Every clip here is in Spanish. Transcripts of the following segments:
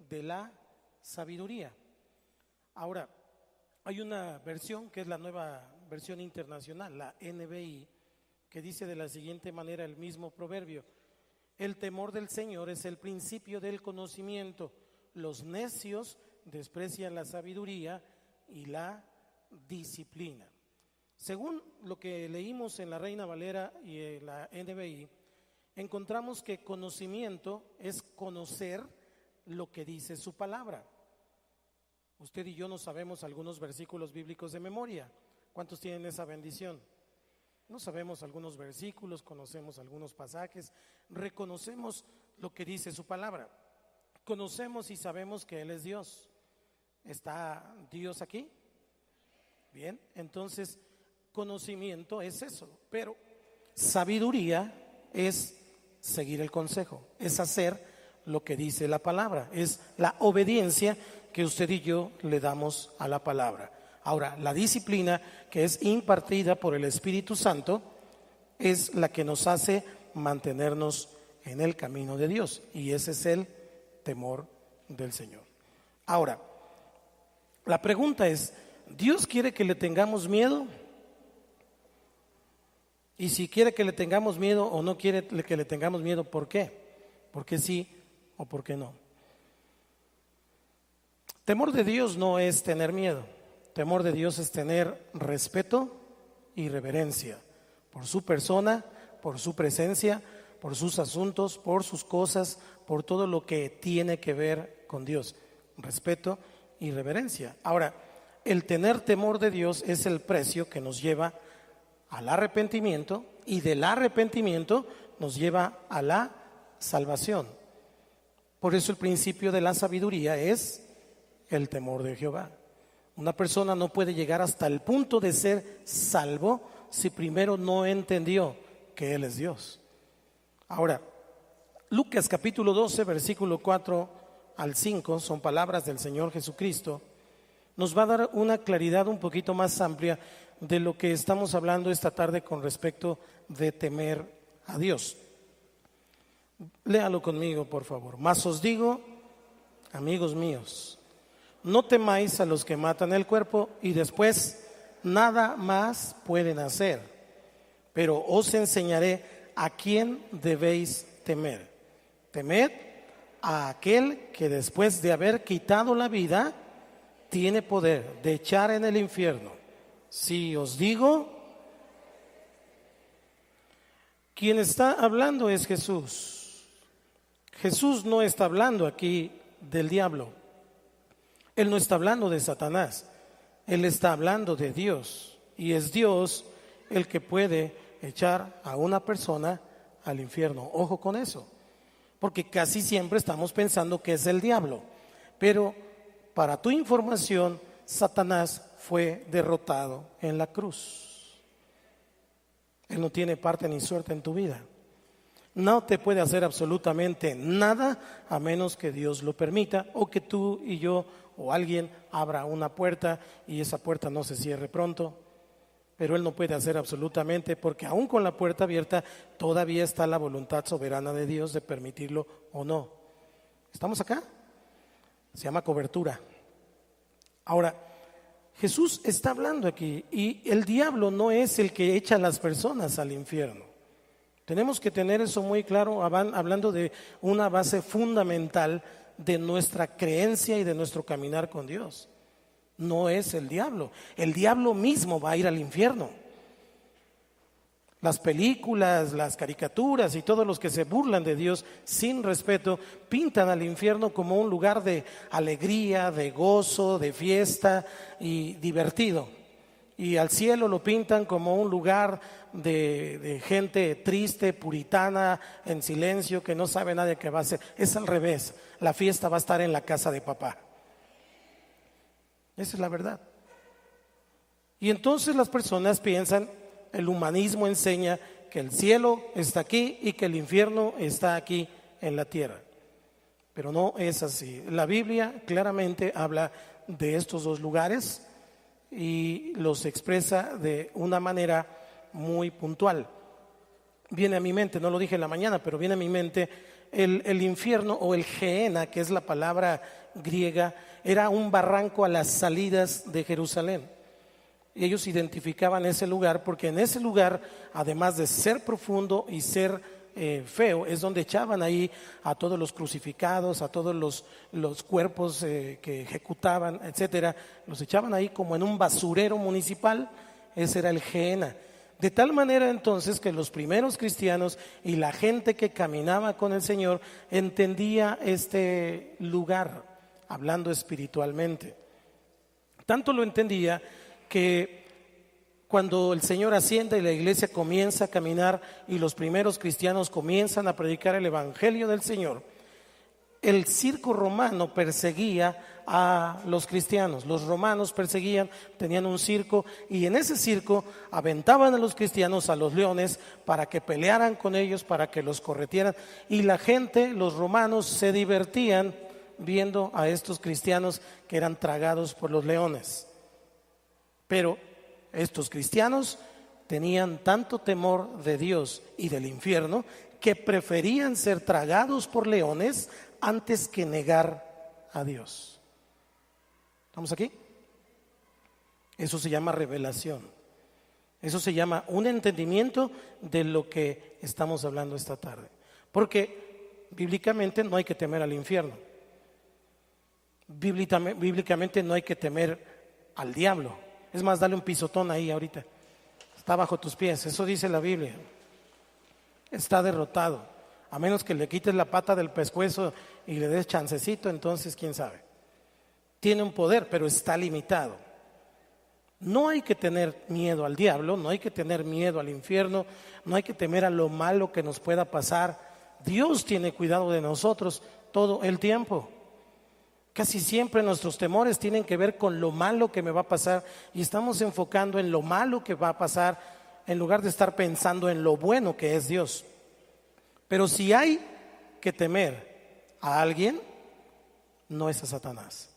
de la sabiduría. Ahora, hay una versión que es la nueva versión internacional, la NBI, que dice de la siguiente manera el mismo proverbio: el temor del Señor es el principio del conocimiento, los necios desprecian la sabiduría y la disciplina. Según lo que leímos en la Reina Valera y en la NBI, encontramos que conocimiento es conocer lo que dice su palabra. Usted y yo no sabemos algunos versículos bíblicos de memoria. ¿Cuántos tienen esa bendición? No sabemos algunos versículos, conocemos algunos pasajes, reconocemos lo que dice su palabra. Conocemos y sabemos que Él es Dios. ¿Está Dios aquí? Bien, entonces conocimiento es eso, pero sabiduría es seguir el consejo, es hacer lo que dice la palabra, es la obediencia que usted y yo le damos a la palabra. Ahora, la disciplina que es impartida por el Espíritu Santo es la que nos hace mantenernos en el camino de Dios, y ese es el temor del Señor. Ahora, la pregunta es, ¿Dios quiere que le tengamos miedo? Y si quiere que le tengamos miedo o no quiere que le tengamos miedo, ¿por qué? ¿Por qué sí o por qué no? Temor de Dios no es tener miedo. Temor de Dios es tener respeto y reverencia por su persona, por su presencia, por sus asuntos, por sus cosas, por todo lo que tiene que ver con Dios. Respeto y reverencia. Ahora, el tener temor de Dios es el precio que nos lleva al arrepentimiento, y del arrepentimiento nos lleva a la salvación. Por eso el principio de la sabiduría es el temor de Jehová. Una persona no puede llegar hasta el punto de ser salvo si primero no entendió que Él es Dios. Ahora, Lucas capítulo 12, versículo 4 al 5, son palabras del Señor Jesucristo. Nos va a dar una claridad un poquito más amplia de lo que estamos hablando esta tarde con respecto de temer a Dios. Léalo conmigo, por favor. Mas os digo, amigos míos, no temáis a los que matan el cuerpo y después nada más pueden hacer, pero os enseñaré a quién debéis temer. Temed a aquel que después de haber quitado la vida tiene poder de echar en el infierno. Si os digo, quien está hablando es Jesús. Jesús no está hablando aquí del diablo. Él no está hablando de Satanás. Él está hablando de Dios. Y es Dios el que puede echar a una persona al infierno. Ojo con eso. Porque casi siempre estamos pensando que es el diablo. Pero para tu información, Satanás fue derrotado en la cruz. Él no tiene parte ni suerte en tu vida. No te puede hacer absolutamente nada a menos que Dios lo permita, o que tú y yo o alguien abra una puerta y esa puerta no se cierre pronto. Pero Él no puede hacer absolutamente, porque aún con la puerta abierta todavía está la voluntad soberana de Dios de permitirlo o no. ¿Estamos acá? Se llama cobertura. Ahora, Jesús está hablando aquí, y el diablo no es el que echa a las personas al infierno. Tenemos que tener eso muy claro, hablando de una base fundamental de nuestra creencia y de nuestro caminar con Dios. No es el diablo mismo va a ir al infierno. Las películas, las caricaturas y todos los que se burlan de Dios sin respeto pintan al infierno como un lugar de alegría, de gozo, de fiesta y divertido. Y al cielo lo pintan como un lugar de gente triste, puritana, en silencio, que no sabe nadie qué va a hacer. Es al revés, la fiesta va a estar en la casa de papá. Esa es la verdad. Y entonces las personas piensan, el humanismo enseña que el cielo está aquí y que el infierno está aquí en la tierra. Pero no es así. La Biblia claramente habla de estos dos lugares y los expresa de una manera muy puntual. Viene a mi mente, no lo dije en la mañana, pero viene a mi mente el infierno o el Gehenna, que es la palabra griega, era un barranco a las salidas de Jerusalén. Y ellos identificaban ese lugar porque en ese lugar, además de ser profundo y ser feo, es donde echaban ahí a todos los crucificados, a todos los cuerpos que ejecutaban, etcétera. Los echaban ahí como en un basurero municipal. Ese era el Gehenna. De tal manera entonces que los primeros cristianos y la gente que caminaba con el Señor entendía este lugar, hablando espiritualmente. Tanto lo entendía que cuando el Señor asciende y la iglesia comienza a caminar y los primeros cristianos comienzan a predicar el evangelio del Señor, el circo romano perseguía a los cristianos. Los romanos perseguían, tenían un circo y en ese circo aventaban a los cristianos a los leones para que pelearan con ellos, para que los corretieran, y la gente, los romanos, se divertían viendo a estos cristianos que eran tragados por los leones. Pero estos cristianos tenían tanto temor de Dios y del infierno que preferían ser tragados por leones antes que negar a Dios. ¿Estamos aquí? Eso se llama revelación. Eso se llama un entendimiento de lo que estamos hablando esta tarde. Porque bíblicamente no hay que temer al infierno. Bíblicamente no hay que temer al diablo. Es más, dale un pisotón ahí ahorita. Está bajo tus pies. Eso dice la Biblia. Está derrotado. A menos que le quites la pata del pescuezo y le des chancecito, entonces quién sabe. Tiene un poder, pero está limitado. No hay que tener miedo al diablo, no hay que tener miedo al infierno, no hay que temer a lo malo que nos pueda pasar. Dios tiene cuidado de nosotros todo el tiempo. Casi siempre nuestros temores tienen que ver con lo malo que me va a pasar y estamos enfocando en lo malo que va a pasar en lugar de estar pensando en lo bueno que es Dios. Pero si hay que temer a alguien, no es a Satanás,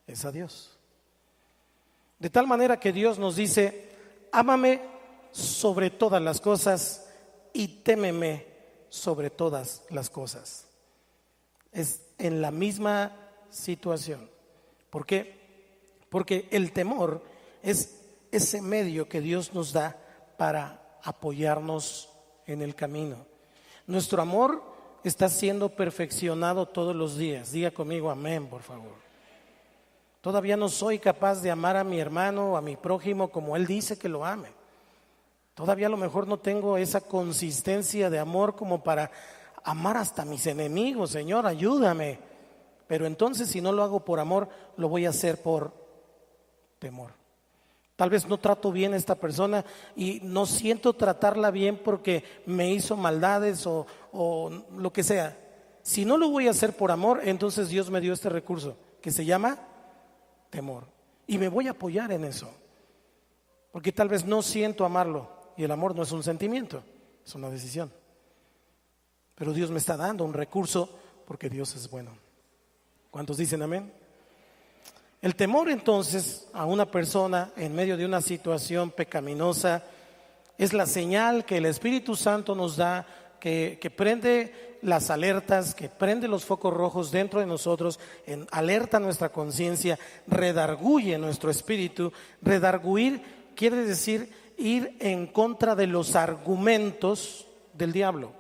es a Dios. De tal manera que Dios nos dice: ámame sobre todas las cosas y témeme sobre todas las cosas. Es en la misma situación. ¿Por qué? Porque el temor es ese medio que Dios nos da para apoyarnos en el camino. Nuestro amor está siendo perfeccionado todos los días. Diga conmigo amén, por favor. Todavía no soy capaz de amar a mi hermano o a mi prójimo como Él dice que lo ame. Todavía a lo mejor no tengo esa consistencia de amor como para amar hasta a mis enemigos. Señor, ayúdame. Pero entonces, si no lo hago por amor, lo voy a hacer por temor. Tal vez no trato bien a esta persona y no siento tratarla bien porque me hizo maldades o lo que sea. Si no lo voy a hacer por amor, entonces Dios me dio este recurso que se llama temor. Y me voy a apoyar en eso. Porque tal vez no siento amarlo. Y el amor no es un sentimiento, es una decisión. Pero Dios me está dando un recurso porque Dios es bueno. ¿Cuántos dicen amén? El temor entonces a una persona en medio de una situación pecaminosa es la señal que el Espíritu Santo nos da, que prende las alertas, que prende los focos rojos dentro de nosotros, alerta nuestra conciencia, redarguye nuestro espíritu. Redarguir quiere decir ir en contra de los argumentos del diablo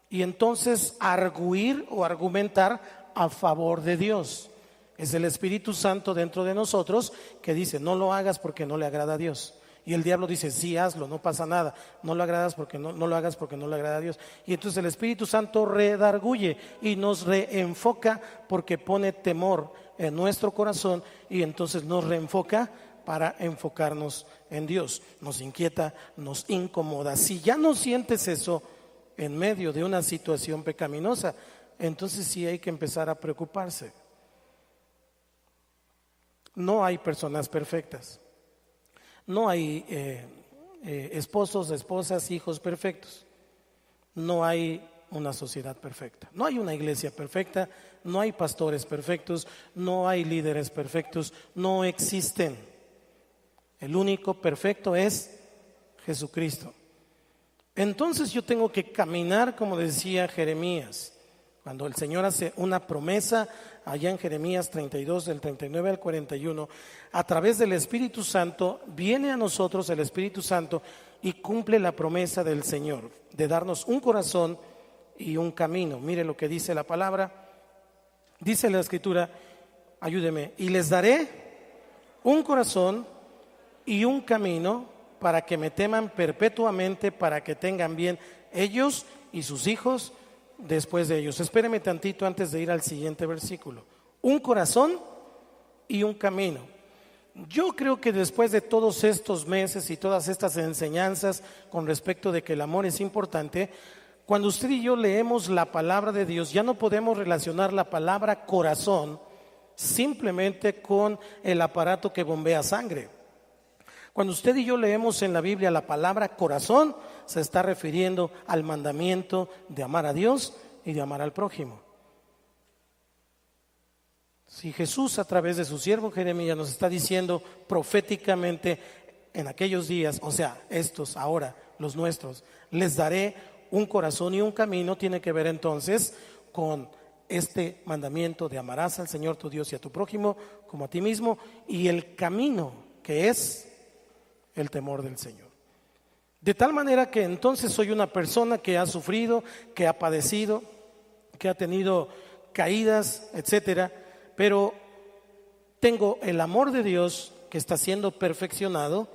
y entonces arguir o argumentar a favor de Dios. Es el Espíritu Santo dentro de nosotros que dice: no lo hagas porque no le agrada a Dios. Y el diablo dice: sí, hazlo, no pasa nada. No lo hagas porque no lo hagas porque no le agrada a Dios. Y entonces el Espíritu Santo redarguye y nos reenfoca porque pone temor en nuestro corazón y entonces nos reenfoca para enfocarnos en Dios. Nos inquieta, nos incomoda. Si ya no sientes eso en medio de una situación pecaminosa, entonces sí hay que empezar a preocuparse. No hay personas perfectas. No hay esposos, esposas, hijos perfectos. No hay una sociedad perfecta. No hay una iglesia perfecta. No hay pastores perfectos. No hay líderes perfectos. No existen. El único perfecto es Jesucristo. Entonces yo tengo que caminar, como decía Jeremías: Cuando el Señor hace una promesa allá en Jeremías 32, del 39 al 41, a través del Espíritu Santo, viene a nosotros el Espíritu Santo y cumple la promesa del Señor de darnos un corazón y un camino. Mire lo que dice la palabra. Dice la Escritura, ayúdeme, y les daré un corazón y un camino para que me teman perpetuamente, para que tengan bien ellos y sus hijos después de ellos. Espéreme tantito antes de ir al siguiente versículo. Un corazón y un camino. Yo creo que después de todos estos meses y todas estas enseñanzas con respecto de que el amor es importante, cuando usted y yo leemos la palabra de Dios, ya no podemos relacionar la palabra corazón simplemente con el aparato que bombea sangre. Cuando usted y yo leemos en la Biblia la palabra corazón, se está refiriendo al mandamiento de amar a Dios y de amar al prójimo. Si Jesús a través de su siervo Jeremías nos está diciendo proféticamente en aquellos días, o sea, estos ahora, los nuestros, les daré un corazón y un camino, tiene que ver entonces con este mandamiento de amarás al Señor tu Dios y a tu prójimo como a ti mismo, y el camino que es el temor del Señor. De tal manera que entonces soy una persona que ha sufrido, que ha padecido, que ha tenido caídas, etcétera, pero tengo el amor de Dios que está siendo perfeccionado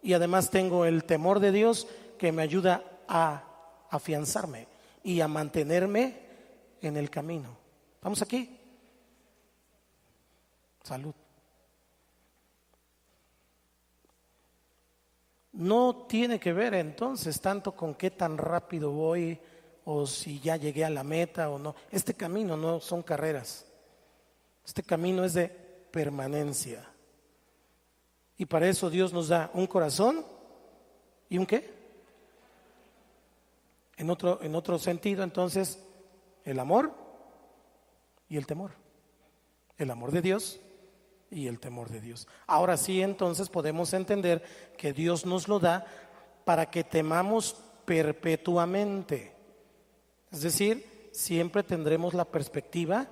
y además tengo el temor de Dios que me ayuda a afianzarme y a mantenerme en el camino. ¿Estamos aquí? Salud. No tiene que ver entonces tanto con qué tan rápido voy o si ya llegué a la meta o no. Este camino no son carreras. Este camino es de permanencia. Y para eso Dios nos da un corazón y un ¿qué? En otro sentido, entonces, el amor y el temor. El amor de Dios y el temor de Dios. Ahora sí, entonces podemos entender que Dios nos lo da para que temamos perpetuamente. Es decir, siempre tendremos la perspectiva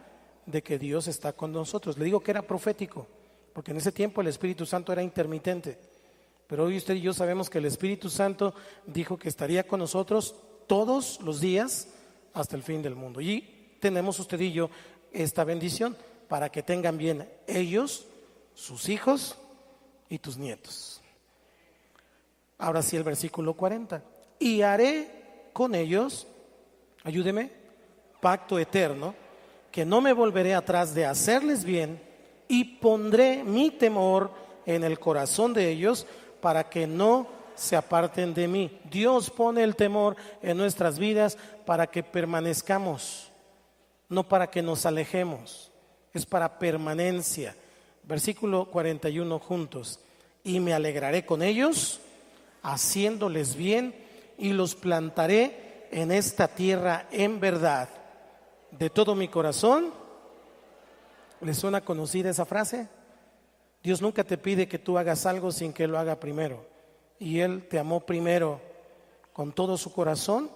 de que Dios está con nosotros. Le digo que era profético, porque en ese tiempo el Espíritu Santo era intermitente. Pero hoy usted y yo sabemos que el Espíritu Santo dijo que estaría con nosotros todos los días hasta el fin del mundo. Y tenemos usted y yo esta bendición para que tengan bien ellos, sus hijos y tus nietos. Ahora sí el versículo 40. Y haré con ellos, ayúdeme, pacto eterno, que no me volveré atrás de hacerles bien, y pondré mi temor en el corazón de ellos para que no se aparten de mí. Dios pone el temor en nuestras vidas para que permanezcamos, no para que nos alejemos, es para permanencia. Versículo 41 juntos. Y me alegraré con ellos, haciéndoles bien, y los plantaré en esta tierra en verdad. De todo mi corazón. ¿Les suena conocida esa frase? Dios nunca te pide que tú hagas algo sin que Él lo haga primero. Y Él te amó primero con todo su corazón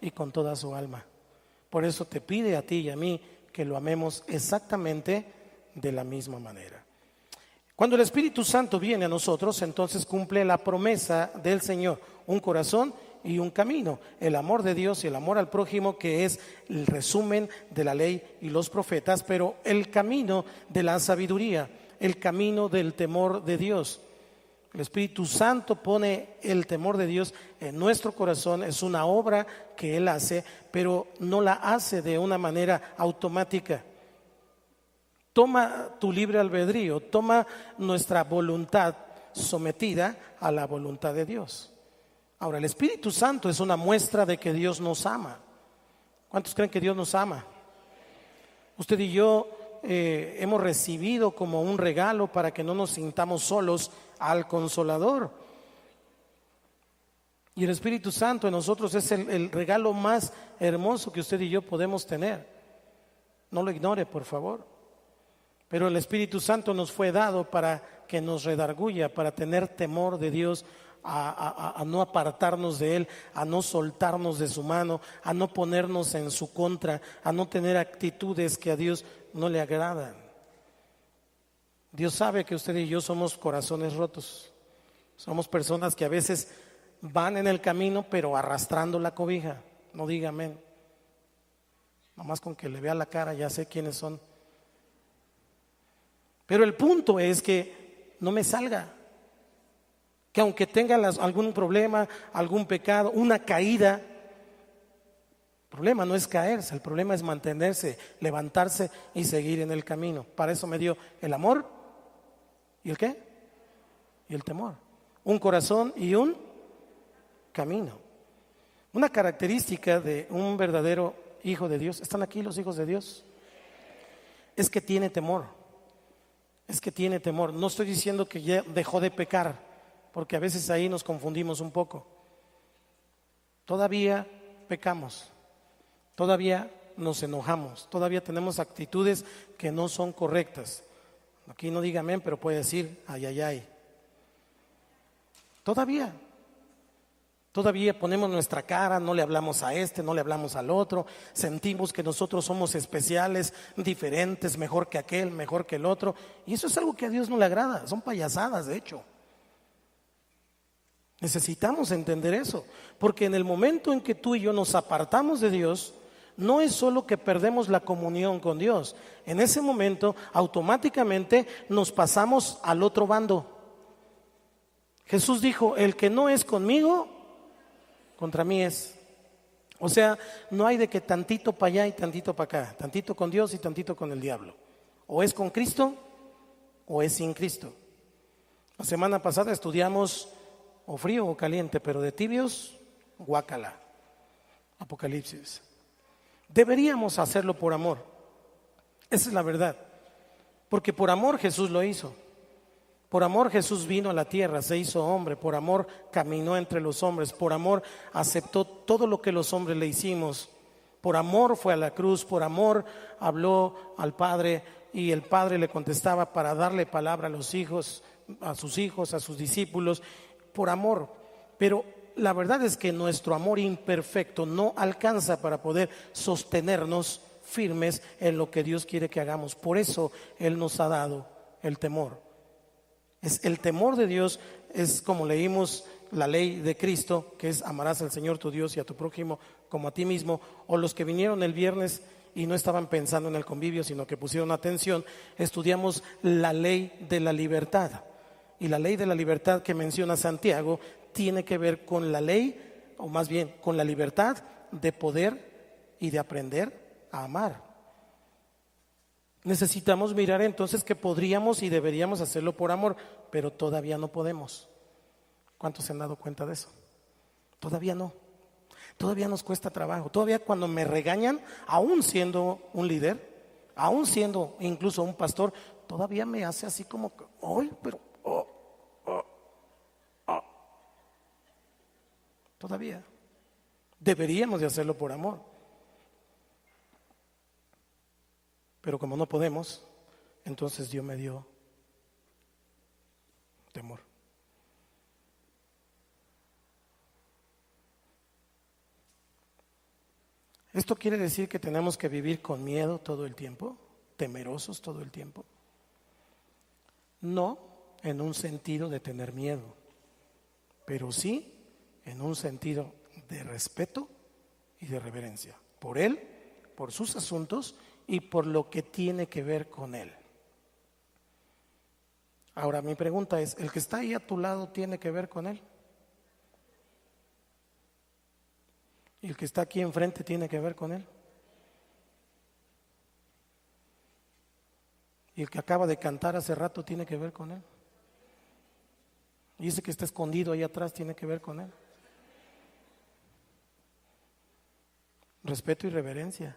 y con toda su alma. Por eso te pide a ti y a mí que lo amemos exactamente de la misma manera. Cuando el Espíritu Santo viene a nosotros, entonces cumple la promesa del Señor, un corazón y un camino, el amor de Dios y el amor al prójimo, que es el resumen de la ley y los profetas, pero el camino de la sabiduría, el camino del temor de Dios. El Espíritu Santo pone el temor de Dios en nuestro corazón, es una obra que Él hace, pero no la hace de una manera automática. Toma tu libre albedrío, toma nuestra voluntad sometida a la voluntad de Dios. Ahora, el Espíritu Santo es una muestra de que Dios nos ama. ¿Cuántos creen que Dios nos ama? Usted y yo hemos recibido como un regalo para que no nos sintamos solos al Consolador. Y el Espíritu Santo en nosotros es el regalo más hermoso que usted y yo podemos tener. No lo ignore, por favor. Pero el Espíritu Santo nos fue dado para que nos redarguya, para tener temor de Dios a no apartarnos de Él, a no soltarnos de su mano, a no ponernos en su contra, a no tener actitudes que a Dios no le agradan. Dios sabe que usted y yo somos corazones rotos, somos personas que a veces van en el camino pero arrastrando la cobija. No diga amén. Nomás con que le vea la cara ya sé quiénes son. Pero el punto es que no me salga, que aunque tenga algún problema, algún pecado, una caída, el problema no es caerse, el problema es mantenerse, levantarse y seguir en el camino. Para eso me dio el amor y el ¿qué? Y el temor. Un corazón y un camino. Una característica de un verdadero hijo de Dios, ¿están aquí los hijos de Dios? Es que tiene temor. Es que tiene temor. No estoy diciendo que ya dejó de pecar, porque a veces ahí nos confundimos un poco. Todavía pecamos, todavía nos enojamos, todavía tenemos actitudes que no son correctas. Aquí no diga amén, pero puede decir ay, ay, ay. Todavía ponemos nuestra cara, no le hablamos a este, no le hablamos al otro, sentimos que nosotros somos especiales, diferentes, mejor que aquel, mejor que el otro, y eso es algo que a Dios no le agrada, son payasadas de hecho. Necesitamos entender eso, porque en el momento en que tú y yo nos apartamos de Dios, no es solo que perdemos la comunión con Dios, en ese momento automáticamente nos pasamos al otro bando. Jesús dijo, el que no es conmigo, contra mí es. O sea, no hay de que tantito para allá y tantito para acá, tantito con Dios y tantito con el diablo. O es con Cristo o es sin Cristo. La semana pasada estudiamos o frío o caliente, pero de tibios, guácala. Apocalipsis. Deberíamos hacerlo por amor. Esa es la verdad. Porque por amor Jesús lo hizo. Por amor Jesús vino a la tierra, se hizo hombre, por amor caminó entre los hombres, por amor aceptó todo lo que los hombres le hicimos, por amor fue a la cruz, por amor habló al Padre y el Padre le contestaba para darle palabra a los hijos, a sus discípulos, por amor. Pero la verdad es que nuestro amor imperfecto no alcanza para poder sostenernos firmes en lo que Dios quiere que hagamos. Por eso Él nos ha dado el temor. El temor de Dios es como leímos la ley de Cristo, que es amarás al Señor tu Dios y a tu prójimo como a ti mismo, o los que vinieron el viernes y no estaban pensando en el convivio, sino que pusieron atención, estudiamos la ley de la libertad. Y la ley de la libertad que menciona Santiago tiene que ver con la ley, o más bien con la libertad de poder y de aprender a amar. Necesitamos mirar entonces que podríamos y deberíamos hacerlo por amor, pero todavía no podemos. ¿Cuántos se han dado cuenta de eso? Todavía no. Todavía nos cuesta trabajo. Todavía cuando me regañan, aún siendo un líder, aún siendo incluso un pastor, todavía me hace así como, ¡ay, pero! Todavía. Deberíamos de hacerlo por amor. Pero como no podemos, entonces Dios me dio temor. ¿Esto quiere decir que tenemos que vivir con miedo todo el tiempo? ¿Temerosos todo el tiempo? No en un sentido de tener miedo, pero sí en un sentido de respeto y de reverencia por Él, por sus asuntos y por lo que tiene que ver con Él. Ahora mi pregunta es, ¿el que está ahí a tu lado tiene que ver con Él? ¿Y el que está aquí enfrente tiene que ver con Él? ¿Y el que acaba de cantar hace rato tiene que ver con Él? ¿Y ese que está escondido ahí atrás tiene que ver con Él? Respeto y reverencia.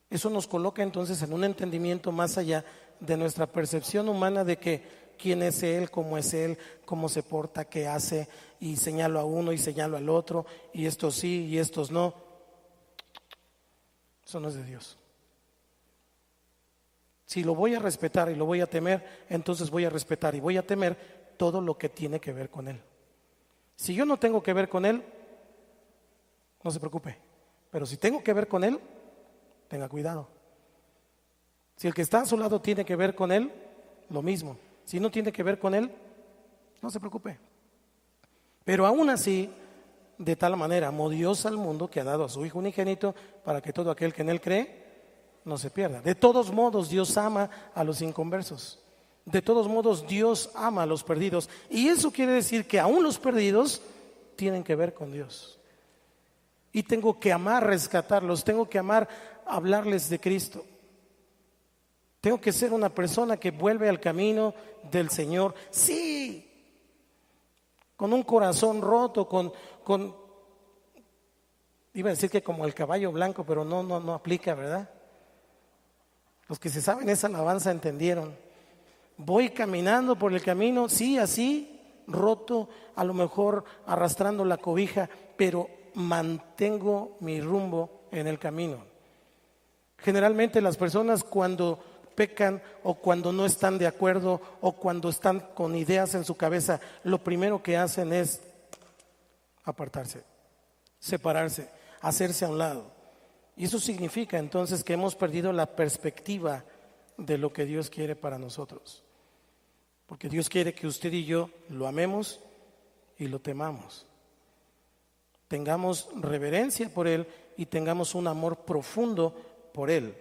Eso nos coloca entonces en un entendimiento más allá de nuestra percepción humana de que quién es Él, cómo se porta, qué hace, y señalo a uno y señalo al otro, y estos sí y estos no. Eso no es de Dios. Si lo voy a respetar y lo voy a temer, entonces voy a respetar y voy a temer todo lo que tiene que ver con Él. Si yo no tengo que ver con él, no se preocupe. Pero si tengo que ver con él, tenga cuidado. Si el que está a su lado tiene que ver con él, lo mismo. Si no tiene que ver con él, no se preocupe. Pero aún así, de tal manera amó Dios al mundo que ha dado a su Hijo unigénito para que todo aquel que en él cree no se pierda. De todos modos, Dios ama a los inconversos. De todos modos, Dios ama a los perdidos. Y eso quiere decir que aún los perdidos tienen que ver con Dios. Y tengo que amar rescatarlos, tengo que amar hablarles de Cristo. Tengo que ser una persona que vuelve al camino del Señor. Sí, con un corazón roto, iba a decir que como el caballo blanco, pero no aplica, ¿verdad? Los que se saben esa alabanza entendieron. Voy caminando por el camino, sí, así, roto, a lo mejor arrastrando la cobija, pero mantengo mi rumbo en el camino. Generalmente las personas cuando pecan o cuando no están de acuerdo o cuando están con ideas en su cabeza, lo primero que hacen es apartarse, separarse, hacerse a un lado. Y eso significa entonces que hemos perdido la perspectiva de lo que Dios quiere para nosotros. Porque Dios quiere que usted y yo lo amemos y lo temamos. Tengamos reverencia por Él y tengamos un amor profundo por Él.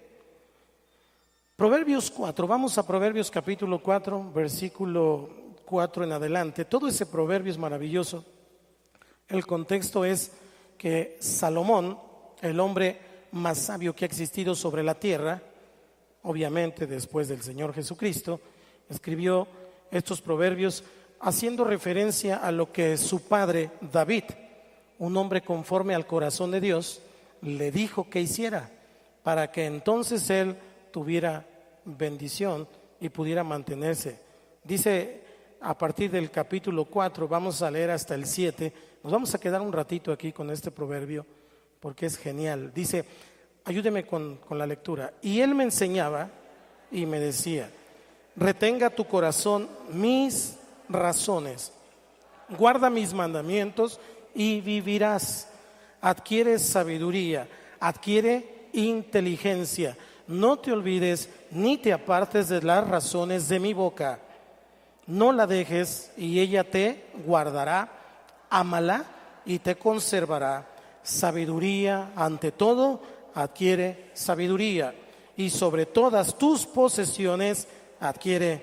Proverbios 4, vamos a Proverbios capítulo 4, versículo 4 en adelante. Todo ese proverbio es maravilloso. El contexto es que Salomón, el hombre más sabio que ha existido sobre la tierra, obviamente después del Señor Jesucristo, escribió estos proverbios haciendo referencia a lo que su padre David, un hombre conforme al corazón de Dios, le dijo que hiciera para que entonces él tuviera bendición y pudiera mantenerse. Dice a partir del capítulo 4, vamos a leer hasta el 7, nos vamos a quedar un ratito aquí con este proverbio porque es genial. Dice, ayúdeme con la lectura. Y él me enseñaba y me decía, retenga tu corazón mis razones, guarda mis mandamientos y vivirás. Adquiere sabiduría, adquiere inteligencia. No te olvides ni te apartes de las razones de mi boca. No la dejes y ella te guardará. Ámala y te conservará. Sabiduría ante todo, adquiere sabiduría. Y sobre todas tus posesiones adquiere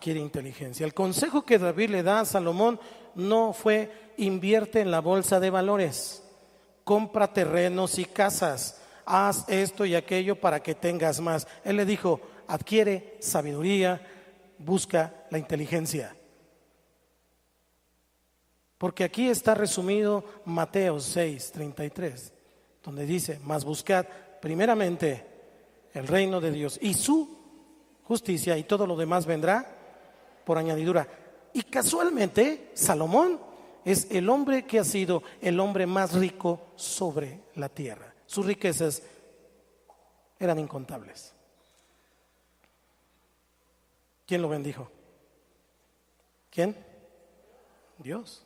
inteligencia. El consejo que David le da a Salomón no fue invierte en la bolsa de valores, compra terrenos y casas, haz esto y aquello para que tengas más. Él le dijo, adquiere sabiduría, busca la inteligencia. Porque aquí está resumido Mateo 6:33, donde dice, mas buscad primeramente el reino de Dios y su justicia y todo lo demás vendrá por añadidura. Y casualmente Salomón es el hombre que ha sido el hombre más rico sobre la tierra. Sus riquezas eran incontables. ¿Quién lo bendijo? ¿Quién? Dios.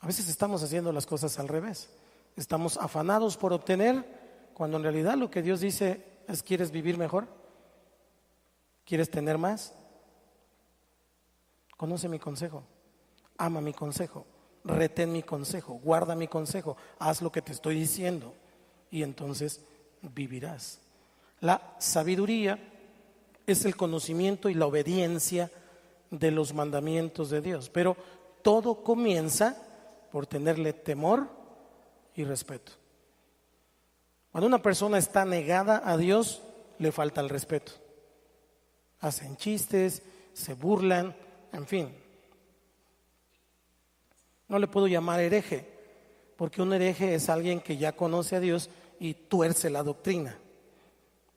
A veces estamos haciendo las cosas al revés. Estamos afanados por obtener, cuando en realidad lo que Dios dice es, ¿quieres vivir mejor? ¿Quieres tener más? Conoce mi consejo, ama mi consejo, retén mi consejo, guarda mi consejo, haz lo que te estoy diciendo y entonces vivirás. La sabiduría es el conocimiento y la obediencia de los mandamientos de Dios, pero todo comienza por tenerle temor y respeto. Cuando una persona está negada a Dios, le falta el respeto. Hacen chistes, se burlan, en fin. No le puedo llamar hereje, porque un hereje es alguien que ya conoce a Dios y tuerce la doctrina,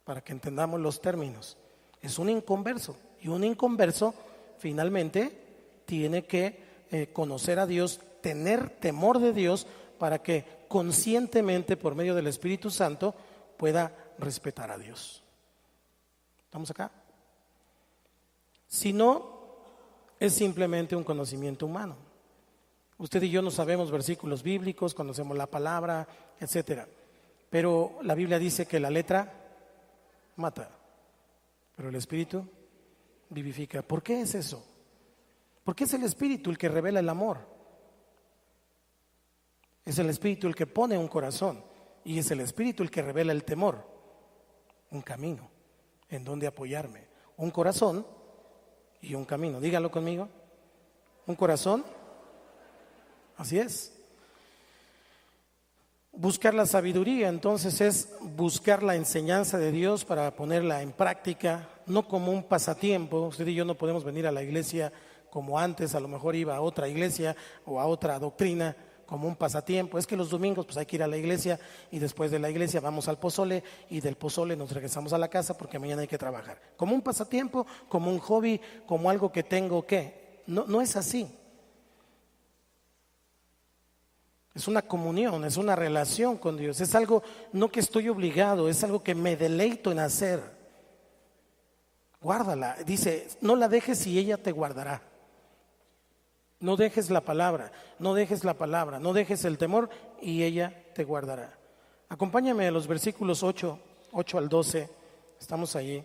para que entendamos los términos. Es un inconverso, y un inconverso finalmente tiene que conocer a Dios, tener temor de Dios, para que conscientemente, por medio del Espíritu Santo, pueda respetar a Dios. ¿Estamos acá? Si no, es simplemente un conocimiento humano. Usted y yo no sabemos versículos bíblicos, conocemos la palabra, etcétera. Pero la Biblia dice que la letra mata, pero el Espíritu vivifica. ¿Por qué es eso? Porque es el Espíritu el que revela el amor. Es el Espíritu el que pone un corazón. Y es el Espíritu el que revela el temor. Un camino en donde apoyarme. Un corazón y un camino. Dígalo conmigo. Un corazón. Así es. Buscar la sabiduría, entonces, es buscar la enseñanza de Dios para ponerla en práctica, no como un pasatiempo. Usted y yo no podemos venir a la iglesia como antes, a lo mejor iba a otra iglesia o a otra doctrina como un pasatiempo. Es que los domingos pues hay que ir a la iglesia y después de la iglesia vamos al pozole y del pozole nos regresamos a la casa porque mañana hay que trabajar. Como un pasatiempo, como un hobby, como algo que tengo que. No es así. Es una comunión, es una relación con Dios. Es algo no que estoy obligado, es algo que me deleito en hacer. Guárdala, dice, no la dejes y ella te guardará. No dejes la palabra, no dejes la palabra, no dejes el temor y ella te guardará. Acompáñame a los versículos 8 al 12, estamos allí.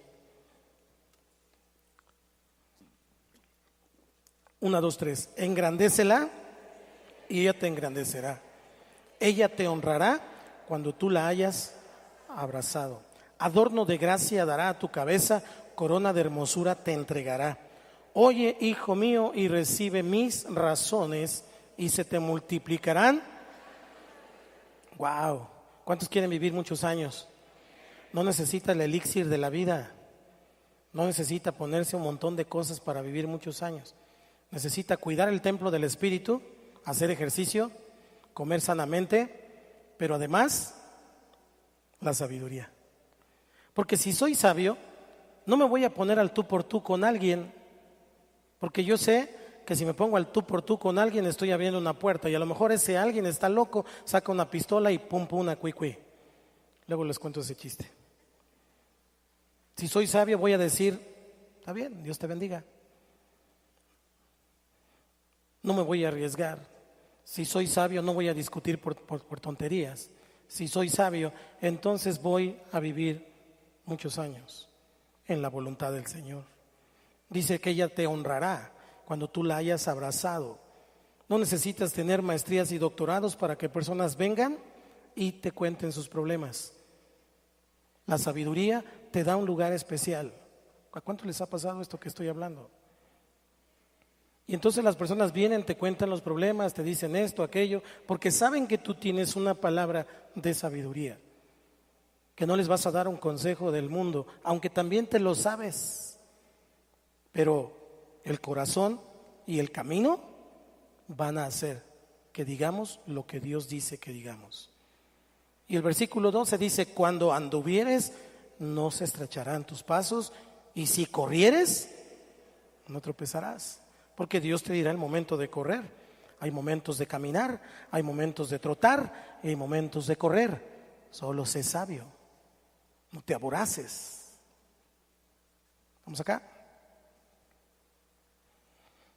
1, 2, 3. Engrandécela y ella te engrandecerá. Ella te honrará cuando tú la hayas abrazado. Adorno de gracia dará a tu cabeza, corona de hermosura te entregará. Oye, hijo mío, y recibe mis razones y se te multiplicarán. Wow, ¿cuántos quieren vivir muchos años? No necesita el elixir de la vida. No necesita ponerse un montón de cosas para vivir muchos años. Necesita cuidar el templo del Espíritu, hacer ejercicio, comer sanamente, pero además la sabiduría. Porque si soy sabio, no me voy a poner al tú por tú con alguien, porque yo sé que si me pongo al tú por tú con alguien estoy abriendo una puerta y a lo mejor ese alguien está loco, saca una pistola y pum pum una cuicui. Luego les cuento ese chiste. Si soy sabio voy a decir, está bien, Dios te bendiga. No me voy a arriesgar. Si soy sabio no voy a discutir por tonterías. Si soy sabio, entonces voy a vivir muchos años en la voluntad del Señor. Dice que ella te honrará cuando tú la hayas abrazado. No necesitas tener maestrías y doctorados para que personas vengan y te cuenten sus problemas. La sabiduría te da un lugar especial. ¿A cuánto les ha pasado esto que estoy hablando? Y entonces las personas vienen, te cuentan los problemas, te dicen esto, aquello, porque saben que tú tienes una palabra de sabiduría, que no les vas a dar un consejo del mundo, aunque también te lo sabes, pero el corazón y el camino van a hacer que digamos lo que Dios dice que digamos. Y el versículo 12 dice, cuando anduvieres no se estrecharán tus pasos y si corrieres no tropezarás. Porque Dios te dirá el momento de correr. Hay momentos de caminar, hay momentos de trotar, hay momentos de correr. Solo sé sabio. No te aboraces. ¿Vamos acá?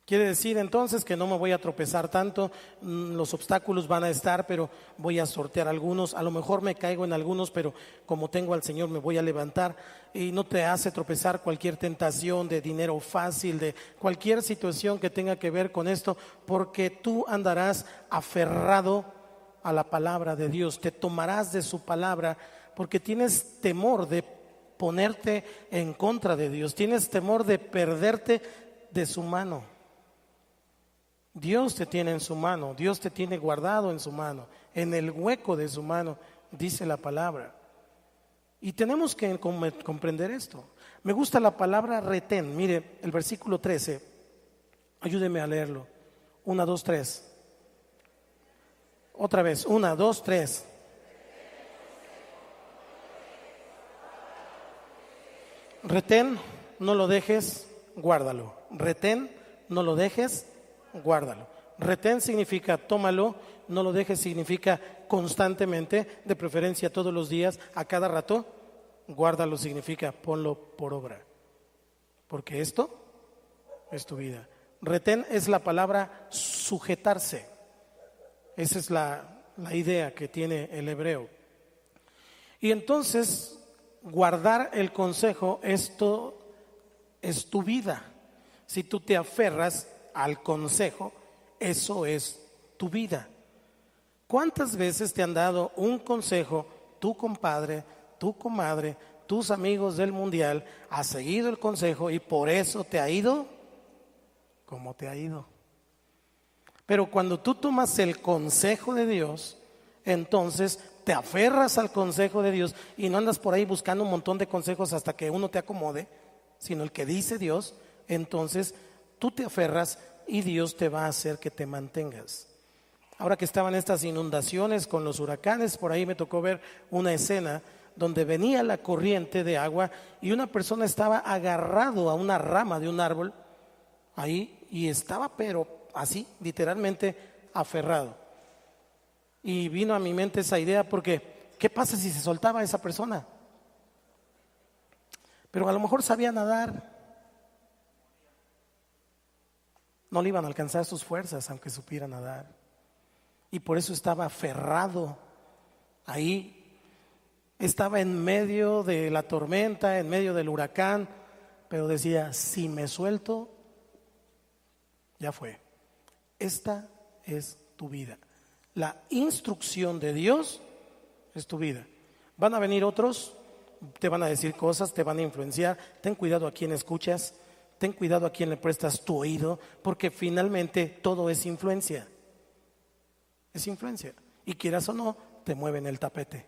Quiere decir entonces que no me voy a tropezar tanto, los obstáculos van a estar, pero voy a sortear algunos, a lo mejor me caigo en algunos, pero como tengo al Señor me voy a levantar. Y no te hace tropezar cualquier tentación de dinero fácil, de cualquier situación que tenga que ver con esto, porque tú andarás aferrado a la palabra de Dios, te tomarás de su palabra, porque tienes temor de ponerte en contra de Dios, tienes temor de perderte de su mano. Dios te tiene en su mano, Dios te tiene guardado en su mano, en el hueco de su mano, dice la palabra. Y tenemos que comprender esto. Me gusta la palabra retén. Mire, el versículo 13, ayúdeme a leerlo. 1, 2, 3. Otra vez, 1, 2, 3. Retén, no lo dejes, guárdalo. Retén, no lo dejes, guárdalo. Retén significa tómalo, no lo dejes significa constantemente, de preferencia todos los días, a cada rato. Guárdalo significa ponlo por obra, porque esto es tu vida. Retén es la palabra sujetarse. Esa es la idea que tiene el hebreo. Y entonces, guardar el consejo, esto es tu vida. Si tú te aferras al consejo, eso es tu vida. ¿Cuántas veces te han dado un consejo tu compadre, tu comadre, tus amigos del mundial? Has seguido el consejo y por eso te ha ido como te ha ido. Pero cuando tú tomas el consejo de Dios, entonces te aferras al consejo de Dios y no andas por ahí buscando un montón de consejos hasta que uno te acomode, sino el que dice Dios. Entonces tú te aferras y Dios te va a hacer que te mantengas. Ahora que estaban estas inundaciones con los huracanes, por ahí me tocó ver una escena donde venía la corriente de agua y una persona estaba agarrado a una rama de un árbol ahí y estaba pero así, literalmente aferrado. Y vino a mi mente esa idea porque ¿qué pasa si se soltaba esa persona? Pero a lo mejor sabía nadar. No le iban a alcanzar sus fuerzas aunque supiera nadar. Y por eso estaba aferrado ahí. Estaba en medio de la tormenta, en medio del huracán, pero decía, si me suelto, ya fue. Esta es tu vida. La instrucción de Dios es tu vida. Van a venir otros, te van a decir cosas, te van a influenciar. Ten cuidado a quién escuchas, ten cuidado a quién le prestas tu oído, porque finalmente todo es influencia. Es influencia. Y quieras o no, te mueven el tapete.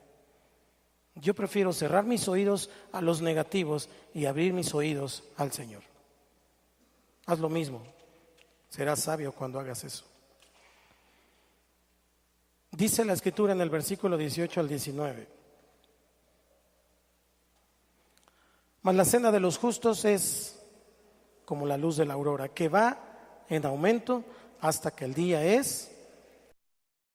Yo prefiero cerrar mis oídos a los negativos y abrir mis oídos al Señor. Haz lo mismo. Serás sabio cuando hagas eso. Dice la Escritura en el versículo 18 al 19. Mas la cena de los justos es como la luz de la aurora, que va en aumento hasta que el día es